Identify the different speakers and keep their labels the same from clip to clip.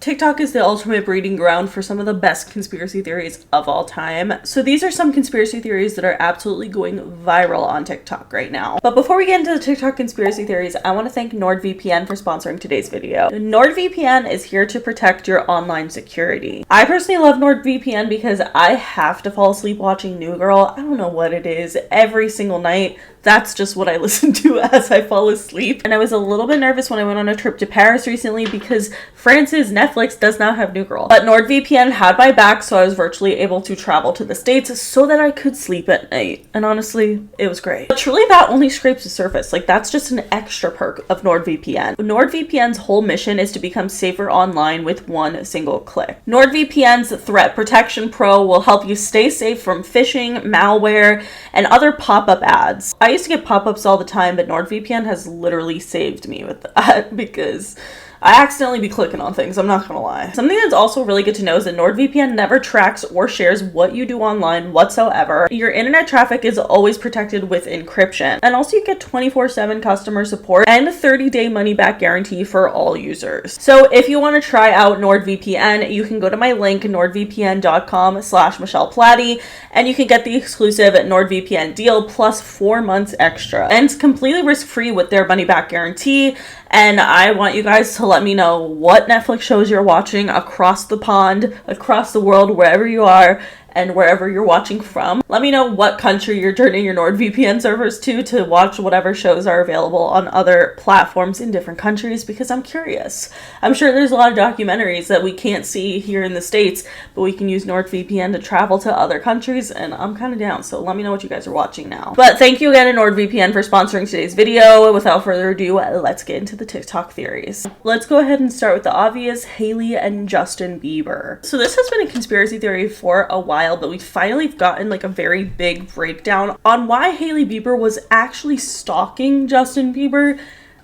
Speaker 1: TikTok is the ultimate breeding ground for some of the best conspiracy theories of all time. So these are some conspiracy theories that are absolutely going viral on TikTok right now. But before we get into the TikTok conspiracy theories, I want to thank NordVPN for sponsoring today's video. NordVPN is here to protect your online security. I personally love NordVPN because I have to fall asleep watching New Girl. I don't know what it is. Every single night, that's just what I listen to as I fall asleep. And I was a little bit nervous when I went on a trip to Paris recently because France's Netflix does not have New Girl. But NordVPN had my back, so I was virtually able to travel to the States so that I could sleep at night. And honestly, it was great. But truly, that only scrapes the surface. Like, that's just an extra perk of NordVPN. NordVPN's whole mission is to become safer online with one single click. NordVPN's Threat Protection Pro will help you stay safe from phishing, malware, and other pop-up ads. I used to get pop-ups all the time, but NordVPN has literally saved me with that because I accidentally be clicking on things, I'm not gonna lie. Something that's also really good to know is that NordVPN never tracks or shares what you do online whatsoever. Your internet traffic is always protected with encryption. And also you get 24/7 customer support and a 30-day money-back guarantee for all users. So if you want to try out NordVPN, you can go to my link, nordvpn.com/Michelle Platti, and you can get the exclusive NordVPN deal plus 4 months extra. And it's completely risk-free with their money-back guarantee. And I want you guys to let me know what Netflix shows you're watching across the pond, across the world, wherever you are, and wherever you're watching from. Let me know what country you're turning your NordVPN servers to watch whatever shows are available on other platforms in different countries, because I'm curious. I'm sure there's a lot of documentaries that we can't see here in the States, but we can use NordVPN to travel to other countries, and I'm kind of down, so let me know what you guys are watching now. But thank you again to NordVPN for sponsoring today's video. Without further ado, let's get into the TikTok theories. Let's go ahead and start with the obvious, Hailey and Justin Bieber. So this has been a conspiracy theory for a while, but we finally gotten like a very big breakdown on why Hailey Bieber was actually stalking Justin Bieber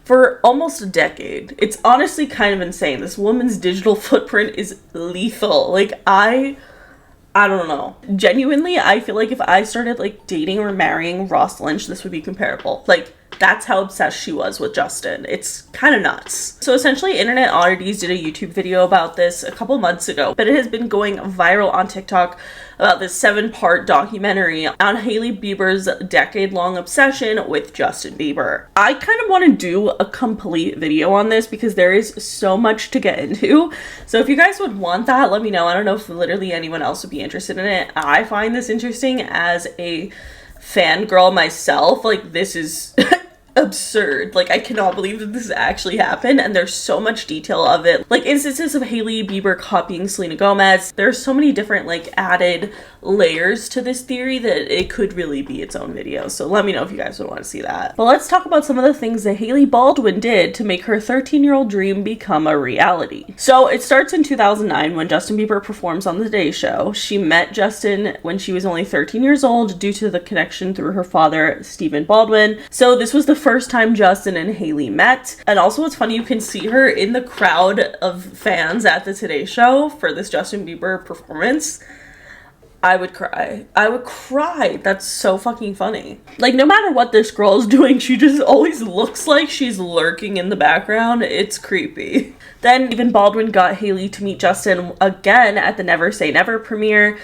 Speaker 1: for almost a decade. It's honestly kind of insane. This woman's digital footprint is lethal. Like, I don't know. Genuinely, I feel like if I started like dating or marrying Ross Lynch, this would be comparable. Like, that's how obsessed she was with Justin. It's kind of nuts. So essentially, Internet Oddities did a YouTube video about this a couple months ago, but it has been going viral on TikTok about this 7-part documentary on Hailey Bieber's decade-long obsession with Justin Bieber. I kind of want to do a complete video on this because there is so much to get into. So if you guys would want that, let me know. I don't know if literally anyone else would be interested in it. I find this interesting as a fangirl myself. Like, this is absurd. Like, I cannot believe that this actually happened, and there's so much detail of it. Like, instances of Hailey Bieber copying Selena Gomez. There's so many different, like, added layers to this theory that it could really be its own video. So let me know if you guys would want to see that. But let's talk about some of the things that Hailey Baldwin did to make her 13-year-old dream become a reality. So it starts in 2009 when Justin Bieber performs on The Today Show. She met Justin when she was only 13 years old due to the connection through her father, Stephen Baldwin. So this was the first time Justin and Hailey met. And also what's funny, you can see her in the crowd of fans at the Today Show for this Justin Bieber performance. I would cry. I would cry. That's so fucking funny. Like, no matter what this girl is doing, she just always looks like she's lurking in the background. It's creepy. Then even Baldwin got Hailey to meet Justin again at the Never Say Never premiere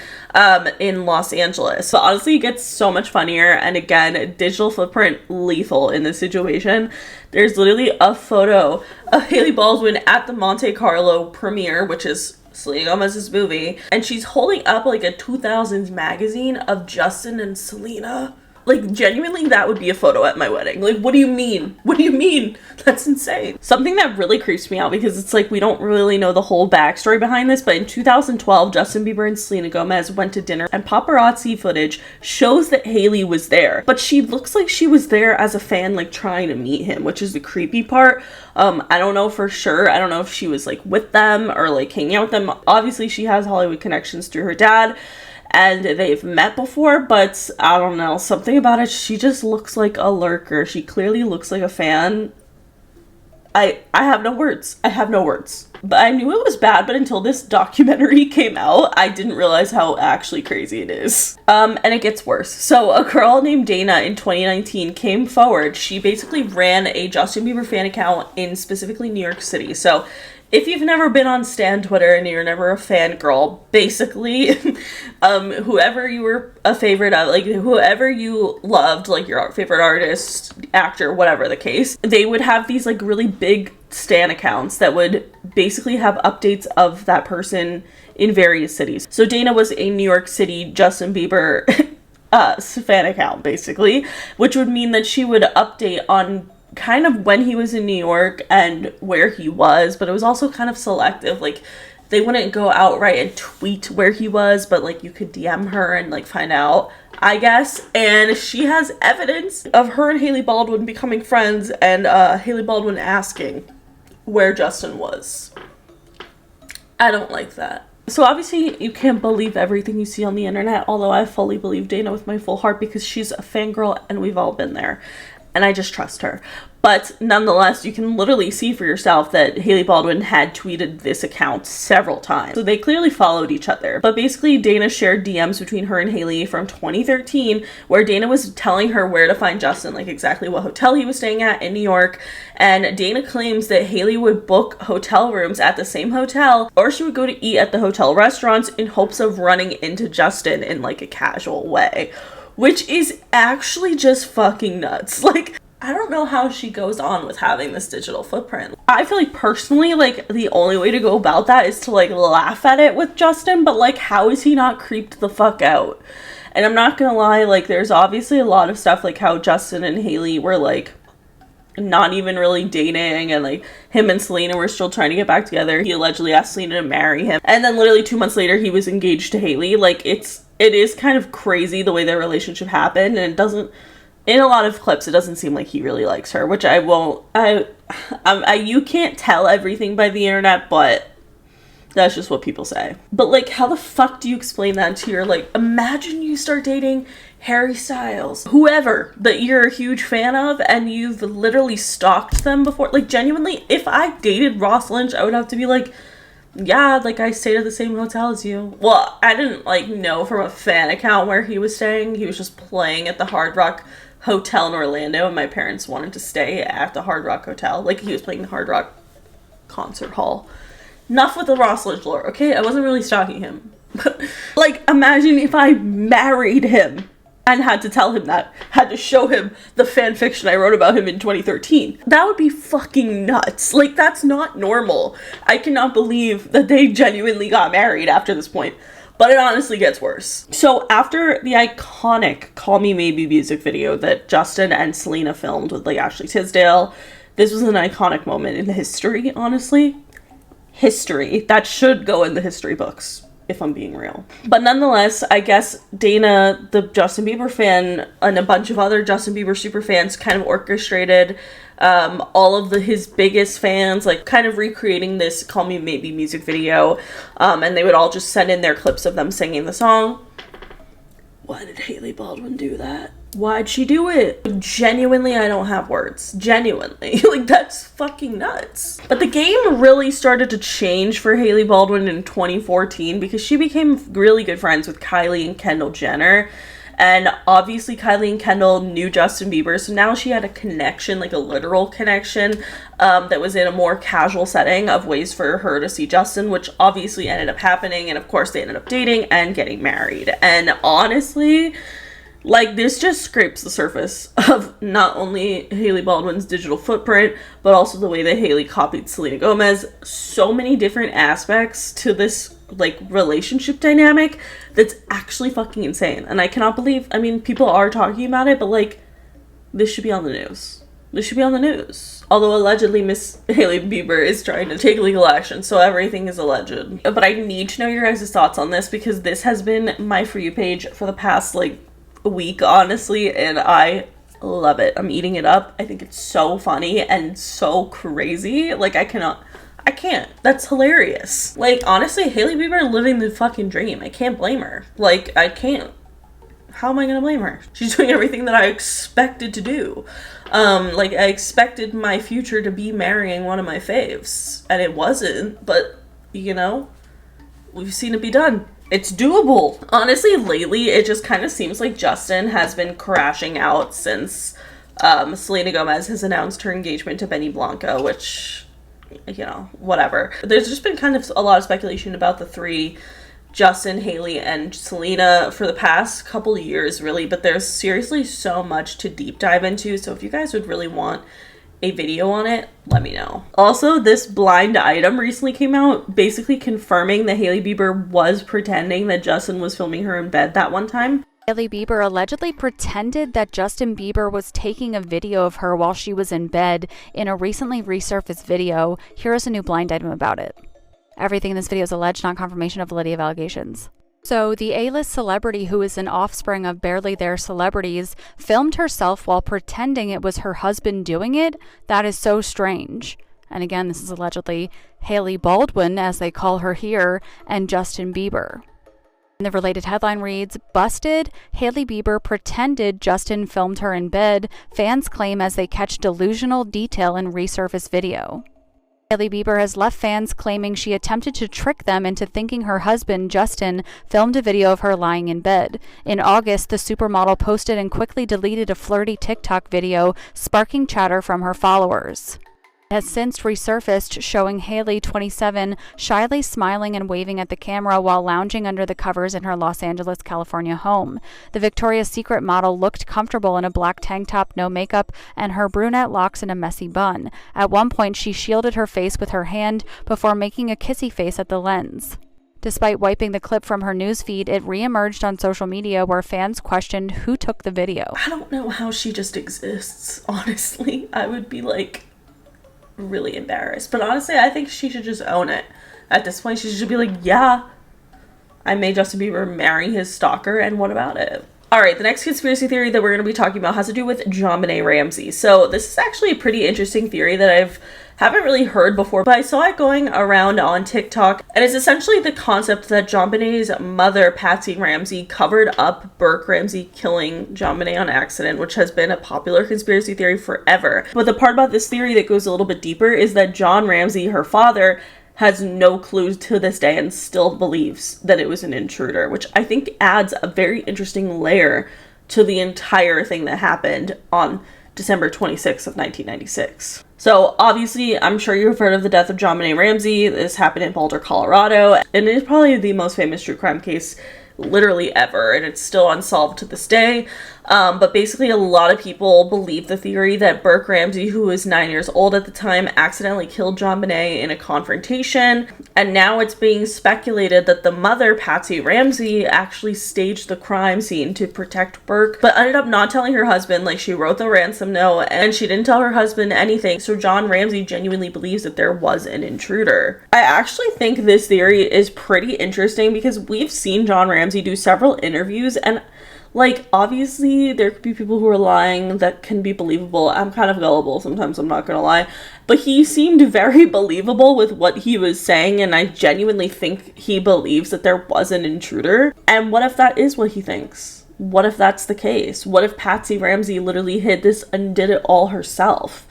Speaker 1: in Los Angeles. But honestly, it gets so much funnier. And again, digital footprint lethal in this situation. There's literally a photo of Hailey Baldwin at the Monte Carlo premiere, which is Selena Gomez's movie, and she's holding up like a 2000s magazine of Justin and Selena. Like, genuinely, that would be a photo at my wedding. Like, what do you mean? What do you mean? That's insane. Something that really creeps me out, because it's like we don't really know the whole backstory behind this, but in 2012, Justin Bieber and Selena Gomez went to dinner, and paparazzi footage shows that Hailey was there. But she looks like she was there as a fan, like, trying to meet him, which is the creepy part. I don't know for sure. I don't know if she was, like, with them or, like, hanging out with them. Obviously, she has Hollywood connections through her dad, and they've met before, but I don't know, something about it, she just looks like a lurker. She clearly looks like a fan. I have no words. I have no words. But I knew it was bad, but until this documentary came out, I didn't realize how actually crazy it is. And it gets worse. So a girl named Dana in 2019 came forward. She basically ran a Justin Bieber fan account in specifically New York City. So If you've never been on Stan Twitter and you're never a fangirl, basically, whoever you were a favorite of, like, whoever you loved, like, your favorite artist, actor, whatever the case, they would have these, like, really big Stan accounts that would basically have updates of that person in various cities. So Dana was a New York City Justin Bieber fan account, basically, which would mean that she would update on kind of when he was in New York and where he was, but it was also kind of selective. Like, they wouldn't go outright and tweet where he was, but, like, you could DM her and, like, find out, I guess. And she has evidence of her and Hailey Baldwin becoming friends, and Hailey Baldwin asking where Justin was. I don't like that. So obviously you can't believe everything you see on the internet, although I fully believe Dana with my full heart because she's a fangirl and we've all been there. And I just trust her. But nonetheless, you can literally see for yourself that Hailey Baldwin had tweeted this account several times. So they clearly followed each other. But basically, Dana shared DMs between her and Hailey from 2013, where Dana was telling her where to find Justin, like exactly what hotel he was staying at in New York. And Dana claims that Hailey would book hotel rooms at the same hotel, or she would go to eat at the hotel restaurants in hopes of running into Justin in, like, a casual way. Which is actually just fucking nuts. Like, I don't know how she goes on with having this digital footprint. I feel like personally, like, the only way to go about that is to, like, laugh at it with Justin, but, like, how is he not creeped the fuck out? And I'm not gonna lie, like, there's obviously a lot of stuff, like how Justin and Hailey were, like, not even really dating, and, like, him and Selena were still trying to get back together. He allegedly asked Selena to marry him, and then literally 2 months later, he was engaged to Hailey. Like, it is kind of crazy the way their relationship happened, and it doesn't, in a lot of clips, it doesn't seem like he really likes her, which you can't tell everything by the internet, but that's just what people say. But, like, how the fuck do you explain that to your, like, imagine you start dating Harry Styles, whoever that you're a huge fan of, and you've literally stalked them before. Like, genuinely, if I dated Ross Lynch, I would have to be like, yeah, like, I stayed at the same hotel as you. Well, I didn't, like, know from a fan account where he was staying. He was just playing at the Hard Rock Hotel in Orlando, and my parents wanted to stay at the Hard Rock Hotel. Like, he was playing the Hard Rock Concert Hall. Enough with the Ross Lynch lore, okay? I wasn't really stalking him. Like, imagine if I married him and had to tell him that. Had to show him the fan fiction I wrote about him in 2013. That would be fucking nuts. Like, that's not normal. I cannot believe that they genuinely got married after this point. But it honestly gets worse. So after the iconic Call Me Maybe music video that Justin and Selena filmed with, like, Ashley Tisdale, this was an iconic moment in history, honestly. History. That should go in the history books, if I'm being real. But nonetheless, I guess Dana, the Justin Bieber fan, and a bunch of other Justin Bieber super fans kind of orchestrated all of his biggest fans, like, kind of recreating this Call Me Maybe music video, and they would all just send in their clips of them singing the song. Why did Hailey Baldwin do that? Why'd she do it? Genuinely, I don't have words. Genuinely. Like, that's fucking nuts. But the game really started to change for Hailey Baldwin in 2014 because she became really good friends with Kylie and Kendall Jenner. And obviously Kylie and Kendall knew Justin Bieber, so now she had a connection, like a literal connection, that was in a more casual setting of ways for her to see Justin, which obviously ended up happening, and of course they ended up dating and getting married. And honestly, like, this just scrapes the surface of not only Hailey Baldwin's digital footprint, but also the way that Hailey copied Selena Gomez. So many different aspects to this, like, relationship dynamic that's actually fucking insane. And I cannot believe, I mean, people are talking about it, but, like, this should be on the news. This should be on the news. Although allegedly Miss Hailey Bieber is trying to take legal action, so everything is alleged. But I need to know your guys' thoughts on this because this has been my For You page for the past, like, a week, honestly, and I love it. I'm eating it up. I think it's so funny and so crazy. Like, I can't. That's hilarious. Like, honestly, Hailey Bieber living the fucking dream. I can't blame her. Like, I can't. How am I gonna blame her? She's doing everything that I expected to do. Like, I expected my future to be marrying one of my faves, and it wasn't, but, you know, we've seen it be done. It's doable. Honestly, lately, it just kind of seems like Justin has been crashing out since Selena Gomez has announced her engagement to Benny Blanco, which you know, whatever. There's just been kind of a lot of speculation about the three, Justin, Haley, and Selena, for the past couple of years, really, but there's seriously so much to deep dive into, so if you guys would really want a video on it, let me know. Also, this blind item recently came out, basically confirming that Hailey Bieber was pretending that Justin was filming her in bed that one time.
Speaker 2: Hailey Bieber allegedly pretended that Justin Bieber was taking a video of her while she was in bed in a recently resurfaced video. Here is a new blind item about it. Everything in this video is alleged, not confirmation of validity of allegations. So, the A-list celebrity, who is an offspring of barely there celebrities, filmed herself while pretending it was her husband doing it. That is so strange. And again, this is allegedly Hailey Baldwin, as they call her here, and Justin Bieber. And the related headline reads, "Busted, Hailey Bieber pretended Justin filmed her in bed. Fans claim as they catch delusional detail in resurfaced video." Hailey Bieber has left fans claiming she attempted to trick them into thinking her husband, Justin, filmed a video of her lying in bed. In August, the supermodel posted and quickly deleted a flirty TikTok video, sparking chatter from her followers. It has since resurfaced, showing Hailey, 27, shyly smiling and waving at the camera while lounging under the covers in her Los Angeles, California home. The Victoria's Secret model looked comfortable in a black tank top, no makeup, and her brunette locks in a messy bun. At one point, she shielded her face with her hand before making a kissy face at the lens. Despite wiping the clip from her newsfeed, it re-emerged on social media where fans questioned who took the video.
Speaker 1: I don't know how she just exists, honestly. I would be like really embarrassed, but honestly I think she should just own it. At this point she should be like, yeah, I made Justin Bieber marry his stalker, and what about it? Alright, the next conspiracy theory that we're going to be talking about has to do with JonBenét Ramsey. So this is actually a pretty interesting theory that haven't really heard before, but I saw it going around on TikTok, and it's essentially the concept that JonBenét's mother, Patsy Ramsey, covered up Burke Ramsey killing JonBenét on accident, which has been a popular conspiracy theory forever. But the part about this theory that goes a little bit deeper is that John Ramsey, her father, has no clue to this day and still believes that it was an intruder, which I think adds a very interesting layer to the entire thing that happened on December 26th of 1996. So obviously, I'm sure you've heard of the death of JonBenét Ramsey. This happened in Boulder, Colorado, and it is probably the most famous true crime case literally ever, and it's still unsolved to this day. But basically a lot of people believe the theory that Burke Ramsey, who was 9 years old at the time, accidentally killed JonBenét in a confrontation, and now it's being speculated that the mother, Patsy Ramsey, actually staged the crime scene to protect Burke, but ended up not telling her husband. Like, she wrote the ransom note and she didn't tell her husband anything, so John Ramsey genuinely believes that there was an intruder. I actually think this theory is pretty interesting because we've seen John Ramsey do several interviews, and like, obviously there could be people who are lying that can be believable. I'm kind of gullible sometimes, I'm not gonna lie, but he seemed very believable with what he was saying, and I genuinely think he believes that there was an intruder. And what if that is what he thinks? What if that's the case? What if Patsy Ramsey literally hid this and did it all herself?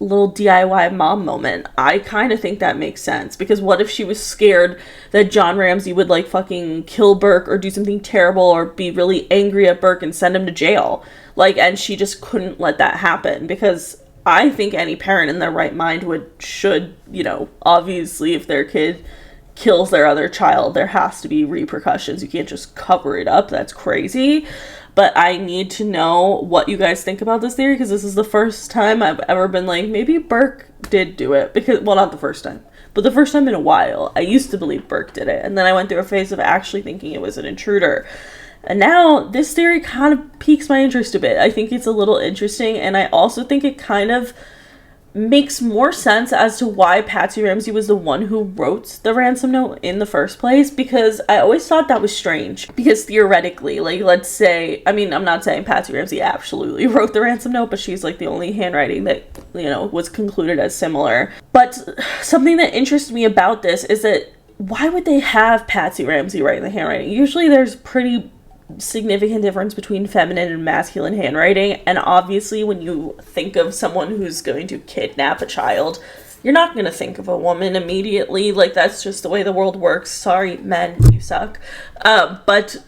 Speaker 1: Little DIY mom moment. I kind of think that makes sense, because what if she was scared that John Ramsey would like fucking kill Burke or do something terrible or be really angry at Burke and send him to jail, like, and she just couldn't let that happen? Because I think any parent in their right mind should, you know, obviously if their kid kills their other child, there has to be repercussions. You can't just cover it up. That's crazy. But I need to know what you guys think about this theory, because this is the first time I've ever been like, maybe Burke did do it. Because, well, not the first time, but the first time in a while. I used to believe Burke did it, and then I went through a phase of actually thinking it was an intruder. And now this theory kind of piques my interest a bit. I think it's a little interesting, and I also think it kind of makes more sense as to why Patsy Ramsey was the one who wrote the ransom note in the first place, because I always thought that was strange. Because theoretically, like, let's say, I mean, I'm not saying Patsy Ramsey absolutely wrote the ransom note, but she's like the only handwriting that, you know, was concluded as similar. But something that interests me about this is that why would they have Patsy Ramsey write the handwriting? Usually there's pretty significant difference between feminine and masculine handwriting, and obviously when you think of someone who's going to kidnap a child, you're not going to think of a woman immediately. Like, that's just the way the world works. Sorry, men, you suck. But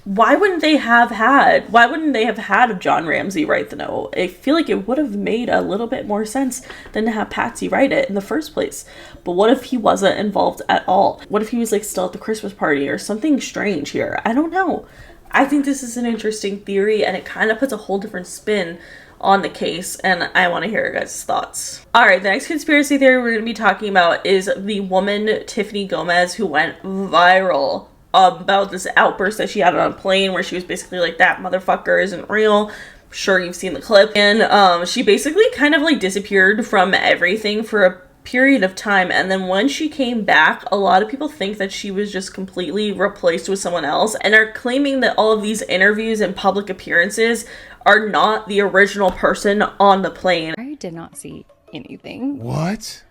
Speaker 1: why wouldn't they have had John Ramsey write the note? I feel like it would have made a little bit more sense than to have Patsy write it in the first place. But what if he wasn't involved at all? What if he was like still at the Christmas party or something strange here? I don't know. I think this is an interesting theory, and it kind of puts a whole different spin on the case, and I want to hear your guys' thoughts. Alright, the next conspiracy theory we're going to be talking about is the woman Tiffany Gomez who went viral about this outburst that she had on a plane where she was basically like, that motherfucker isn't real. I'm sure you've seen the clip. And she basically kind of like disappeared from everything for a period of time, and then when she came back, a lot of people think that she was just completely replaced with someone else and are claiming that all of these interviews and public appearances are not the original person on the plane.
Speaker 3: I did not see anything.
Speaker 4: What?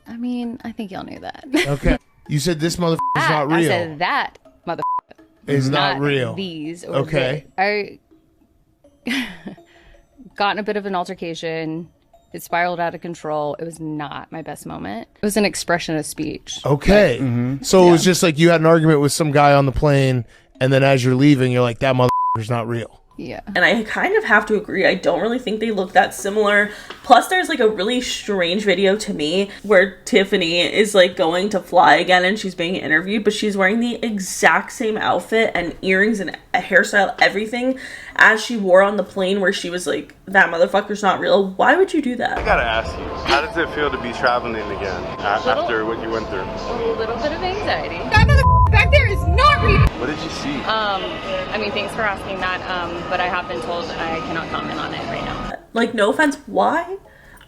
Speaker 3: I mean, I think y'all knew that.
Speaker 4: Okay. You said this motherfucker is not real.
Speaker 3: I said that motherfucker
Speaker 4: is not real.
Speaker 3: These. Or
Speaker 4: okay.
Speaker 3: I got in a bit of an altercation. It spiraled out of control. It was not my best moment. It was an expression of speech.
Speaker 4: Okay. So it was just like you had an argument with some guy on the plane, and then as you're leaving, you're like, that motherfucker's not real.
Speaker 3: Yeah.
Speaker 1: And I kind of have to agree. I don't really think they look that similar. Plus, there's like a really strange video to me where Tiffany is like going to fly again and she's being interviewed, but she's wearing the exact same outfit and earrings and a hairstyle, everything as she wore on the plane where she was like, that motherfucker's not real. Why would you do that?
Speaker 5: I gotta ask you, how does it feel to be traveling again after what you went through?
Speaker 3: A little bit of anxiety. That motherfucker back there is not real.
Speaker 5: What did you see?
Speaker 3: I mean, thanks for asking that, but I have been told that I cannot comment on it right now.
Speaker 1: Like, no offense, why?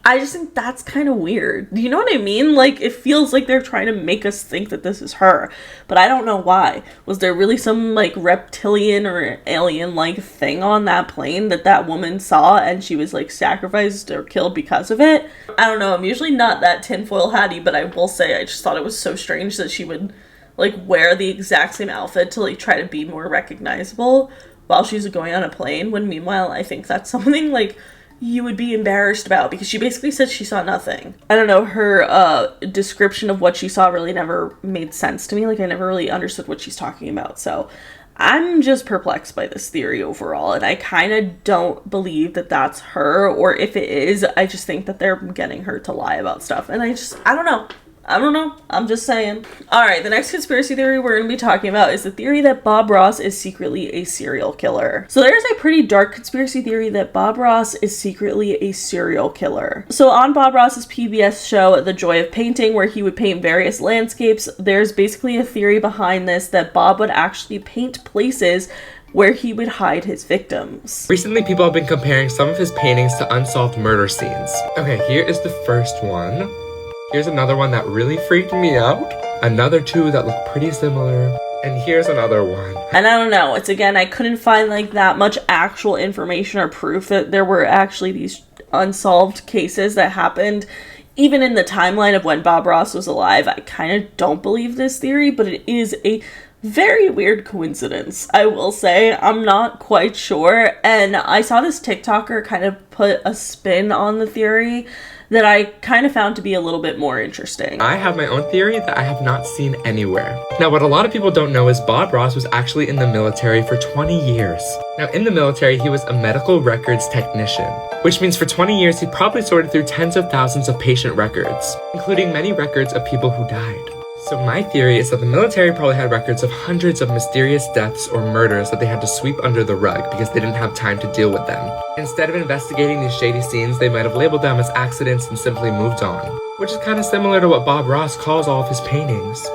Speaker 1: I just think that's kind of weird. Do you know what I mean? Like, it feels like they're trying to make us think that this is her, but I don't know why. Was there really some, like, reptilian or alien-like thing on that plane that woman saw and she was, like, sacrificed or killed because of it? I don't know. I'm usually not that tinfoil hatty, but I will say I just thought it was so strange that she would, like, wear the exact same outfit to, like, try to be more recognizable while she's going on a plane, when meanwhile I think that's something, like, you would be embarrassed about, because she basically said she saw nothing. I don't know, her description of what she saw really never made sense to me. Like, I never really understood what she's talking about. So I'm just perplexed by this theory overall, and I kind of don't believe that that's her, or if it is, I just think that they're getting her to lie about stuff. And I don't know. I'm just saying. Alright, the next conspiracy theory we're going to be talking about is the theory that Bob Ross is secretly a serial killer. So there's a pretty dark conspiracy theory that Bob Ross is secretly a serial killer. So on Bob Ross's PBS show, The Joy of Painting, where he would paint various landscapes, there's basically a theory behind this that Bob would actually paint places where he would hide his victims.
Speaker 6: Recently, people have been comparing some of his paintings to unsolved murder scenes. Okay, here is the first one. Here's another one that really freaked me out. Another two that look pretty similar. And here's another one.
Speaker 1: And I don't know. It's, again, I couldn't find like that much actual information or proof that there were actually these unsolved cases that happened. Even in the timeline of when Bob Ross was alive, I kind of don't believe this theory, but it is a very weird coincidence, I will say. I'm not quite sure. And I saw this TikToker kind of put a spin on the theory that I kind of found to be a little bit more interesting.
Speaker 6: I have my own theory that I have not seen anywhere. Now, what a lot of people don't know is Bob Ross was actually in the military for 20 years. Now, in the military, he was a medical records technician, which means for 20 years, he probably sorted through tens of thousands of patient records, including many records of people who died. So my theory is that the military probably had records of hundreds of mysterious deaths or murders that they had to sweep under the rug because they didn't have time to deal with them. Instead of investigating these shady scenes, they might have labeled them as accidents and simply moved on, which is kind of similar to what Bob Ross calls all of his paintings.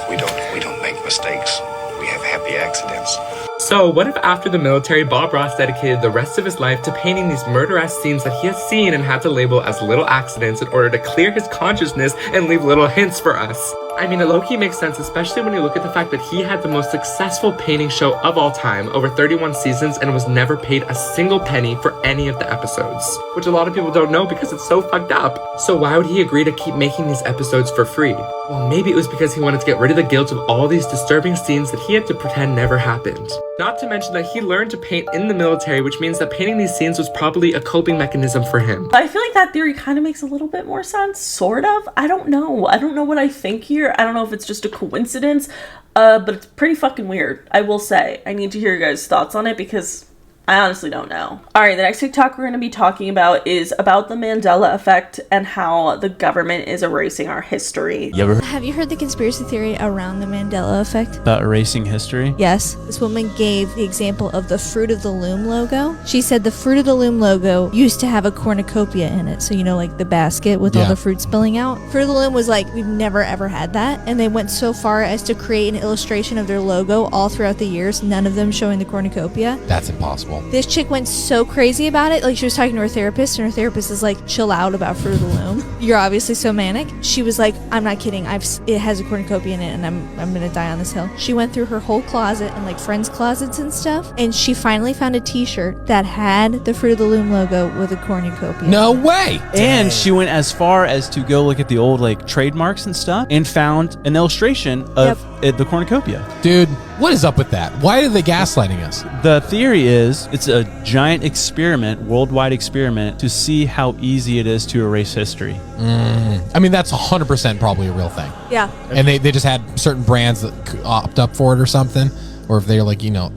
Speaker 7: We don't make mistakes. We have happy accidents.
Speaker 6: So what if after the military, Bob Ross dedicated the rest of his life to painting these murder-esque scenes that he has seen and had to label as little accidents in order to clear his consciousness and leave little hints for us? I mean, it low-key makes sense, especially when you look at the fact that he had the most successful painting show of all time, over 31 seasons, and was never paid a single penny for any of the episodes, which a lot of people don't know because it's so fucked up. So why would he agree to keep making these episodes for free? Well, maybe it was because he wanted to get rid of the guilt of all these disturbing scenes that he had to pretend never happened. Not to mention that he learned to paint in the military, which means that painting these scenes was probably a coping mechanism for him.
Speaker 1: But I feel like that theory kind of makes a little bit more sense, sort of. I don't know what I think here. here. I don't know if it's just a coincidence, but it's pretty fucking weird, I will say. I need to hear your guys' thoughts on it because I honestly don't know. Alright, the next TikTok we're going to be talking about is about the Mandela effect and how the government is erasing our history.
Speaker 8: Have you heard the conspiracy theory around the Mandela effect?
Speaker 9: About erasing history?
Speaker 8: Yes. This woman gave the example of the Fruit of the Loom logo. She said the Fruit of the Loom logo used to have a cornucopia in it. So, you know, like the basket with all the fruit spilling out. Fruit of the Loom was like, we've never ever had that. And they went so far as to create an illustration of their logo all throughout the years, none of them showing the cornucopia.
Speaker 10: That's impossible.
Speaker 8: This chick went so crazy about it. Like, she was talking to her therapist, and her therapist is like, chill out about Fruit of the Loom. You're obviously so manic. She was like, I'm not kidding. It has a cornucopia in it, and I'm gonna die on this hill. She went through her whole closet and like friends' closets and stuff, and she finally found a t-shirt that had the Fruit of the Loom logo with a cornucopia.
Speaker 10: No way!
Speaker 9: And she went as far as to go look at the old like trademarks and stuff and found an illustration of the cornucopia.
Speaker 10: Dude, what is up with that? Why are they gaslighting us?
Speaker 9: The theory is it's a giant experiment, worldwide experiment, to see how easy it is to erase history.
Speaker 10: I mean, that's 100% probably a real thing.
Speaker 8: Yeah.
Speaker 10: And they just had certain brands that opt up for it or something. Or if they're like, you know,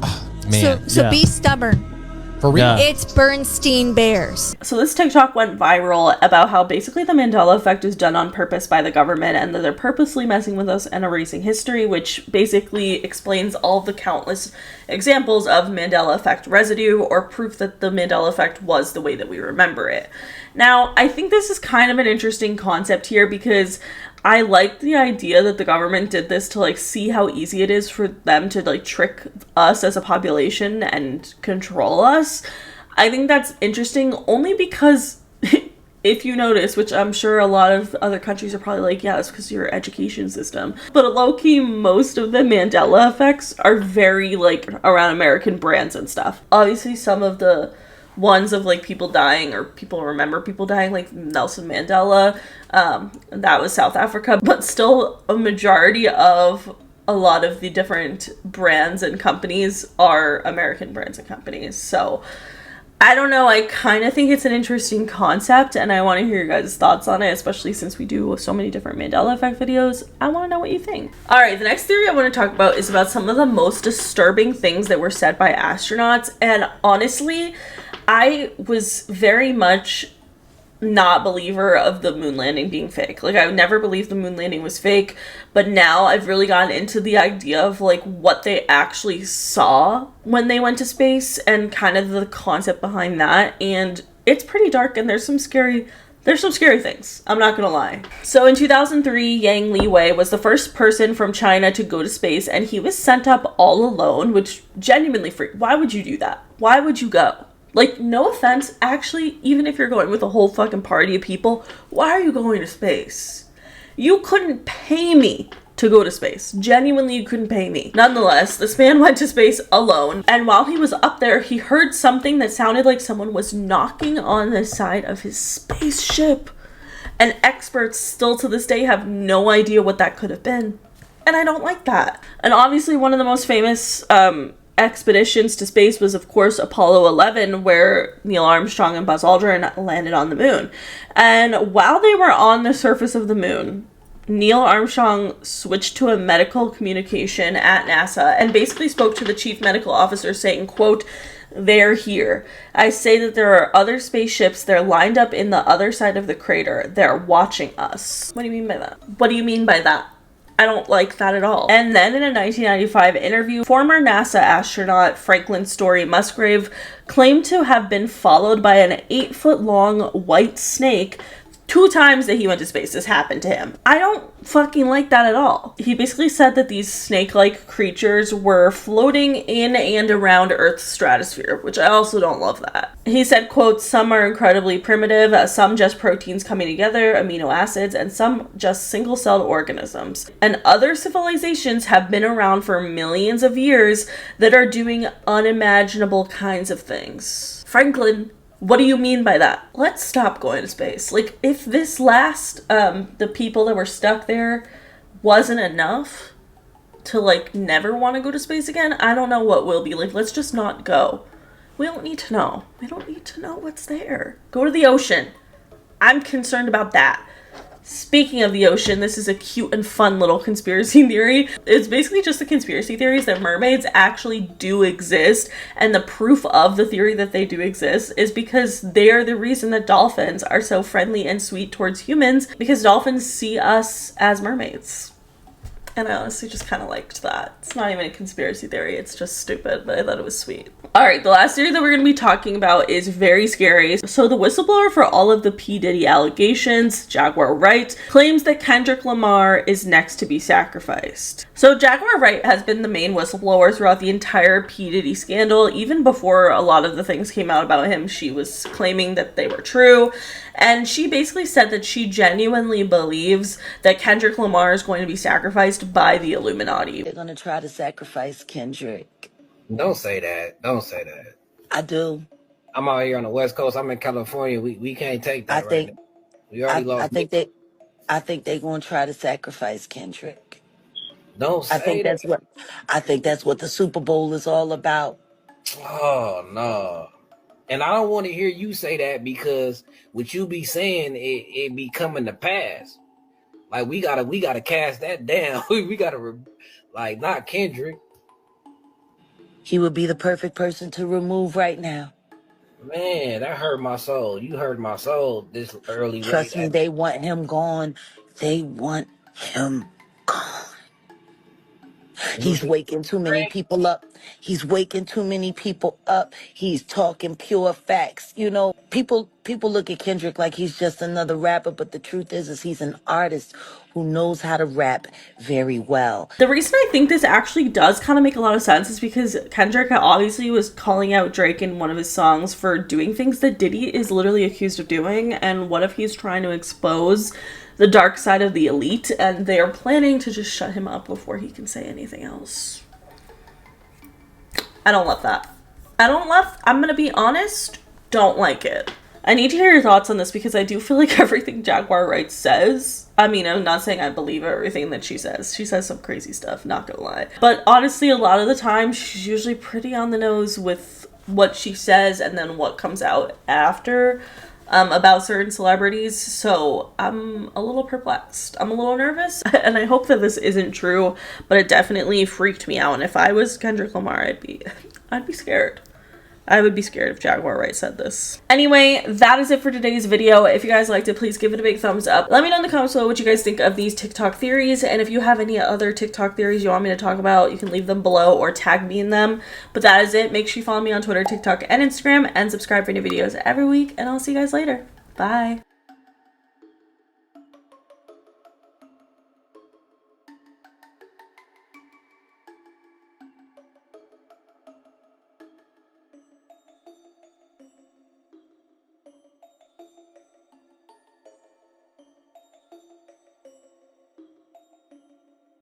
Speaker 10: man.
Speaker 8: So be stubborn.
Speaker 10: For real.
Speaker 9: Yeah.
Speaker 8: It's Bernstein Bears.
Speaker 1: So this TikTok went viral about how basically the Mandela effect is done on purpose by the government and that they're purposely messing with us and erasing history, which basically explains all of the countless examples of Mandela effect residue or proof that the Mandela effect was the way that we remember it. Now, I think this is kind of an interesting concept here because I like the idea that the government did this to like see how easy it is for them to like trick us as a population and control us. I think that's interesting only because if you notice, which I'm sure a lot of other countries are probably like, yeah, it's because of your education system. But low-key, most of the Mandela effects are very like around American brands and stuff. Obviously, some of the ones of like people dying or people remember people dying, like Nelson Mandela, that was South Africa, but still a majority of a lot of the different brands and companies are American brands and companies. So I don't know, I kind of think it's an interesting concept and I want to hear your guys' thoughts on it, especially since we do so many different Mandela effect videos. I want to know what you think. Alright, the next theory I want to talk about is about some of the most disturbing things that were said by astronauts, and honestly, I was very much not believer of the moon landing being fake. Like, I would never believe the moon landing was fake, but now I've really gotten into the idea of like what they actually saw when they went to space and kind of the concept behind that, and it's pretty dark and there's some scary things, I'm not gonna lie. So in 2003, Yang Liwei was the first person from China to go to space, and he was sent up all alone, which genuinely why would you do that? Why would you go? Like, no offense, actually, even if you're going with a whole fucking party of people, why are you going to space? You couldn't pay me to go to space. Genuinely, you couldn't pay me. Nonetheless, this man went to space alone, and while he was up there, he heard something that sounded like someone was knocking on the side of his spaceship. And experts still to this day have no idea what that could have been. And I don't like that. And obviously, one of the most famous expeditions to space was, of course, Apollo 11, where Neil Armstrong and Buzz Aldrin landed on the moon. And while they were on the surface of the moon, Neil Armstrong switched to a medical communication at NASA and basically spoke to the chief medical officer saying, quote, "They're here. I say that there are other spaceships. They're lined up in the other side of the crater. They're watching us." What do you mean by that? What do you mean by that? I don't like that at all. And then in a 1995 interview, former NASA astronaut Franklin Story Musgrave claimed to have been followed by an 8-foot-long white snake 2 times that he went to space. This happened to him. I don't fucking like that at all. He basically said that these snake-like creatures were floating in and around Earth's stratosphere, which I also don't love that. He said, quote, "Some are incredibly primitive, some just proteins coming together, amino acids, and some just single-celled organisms. And other civilizations have been around for millions of years that are doing unimaginable kinds of things." Franklin, what do you mean by that? Let's stop going to space. Like, if this last, the people that were stuck there wasn't enough to, like, never want to go to space again, I don't know what will be. Like, let's just not go. We don't need to know. We don't need to know what's there. Go to the ocean. I'm concerned about that. Speaking of the ocean, this is a cute and fun little conspiracy theory. It's basically just the conspiracy theories that mermaids actually do exist, and the proof of the theory that they do exist is because they are the reason that dolphins are so friendly and sweet towards humans, because dolphins see us as mermaids. And I honestly just kind of liked that. It's not even a conspiracy theory, it's just stupid, but I thought it was sweet. Alright, the last theory that we're going to be talking about is very scary. So the whistleblower for all of the P. Diddy allegations, Jaguar Wright, claims that Kendrick Lamar is next to be sacrificed. So Jaguar Wright has been the main whistleblower throughout the entire P. Diddy scandal. Even before a lot of the things came out about him, she was claiming that they were true. And she basically said that she genuinely believes that Kendrick Lamar is going to be sacrificed by the Illuminati.
Speaker 11: They're going to try to sacrifice Kendrick.
Speaker 12: Don't say that. Don't say that.
Speaker 11: I do.
Speaker 12: I'm out here on the West Coast. I'm in California. We can't take that right now. We already lost.
Speaker 11: I think they're going to try to sacrifice Kendrick.
Speaker 12: Don't say that.
Speaker 11: I think that's what the Super Bowl is all about.
Speaker 12: Oh, no. And I don't want to hear you say that, because what you be saying, it be coming to pass. Like, we gotta cast that down. We gotta, like, not Kendrick.
Speaker 11: He would be the perfect person to remove right now.
Speaker 12: Man, that hurt my soul. You hurt my soul this early.
Speaker 11: Trust me, they want him gone. They want him gone. He's waking too many people up. He's waking too many people up. He's talking pure facts. You know, people look at Kendrick like he's just another rapper, but the truth is he's an artist who knows how to rap very well.
Speaker 1: The reason I think this actually does kind of make a lot of sense is because Kendrick obviously was calling out Drake in one of his songs for doing things that Diddy is literally accused of doing, and what if he's trying to expose the dark side of the elite, and they are planning to just shut him up before he can say anything else. I don't love that. I'm gonna be honest, don't like it. I need to hear your thoughts on this, because I do feel like everything Jaguar Wright says, I mean, I'm not saying I believe everything that she says. She says some crazy stuff, not gonna lie. But honestly, a lot of the time, she's usually pretty on the nose with what she says and then what comes out after. About certain celebrities, so I'm a little perplexed. I'm a little nervous, and I hope that this isn't true, but it definitely freaked me out, and if I was Kendrick Lamar, I'd be scared. I would be scared if Jaguar Wright said this. Anyway, that is it for today's video. If you guys liked it, please give it a big thumbs up. Let me know in the comments below what you guys think of these TikTok theories, and if you have any other TikTok theories you want me to talk about, you can leave them below or tag me in them. But that is it. Make sure you follow me on Twitter, TikTok, and Instagram, and subscribe for new videos every week, and I'll see you guys later. Bye.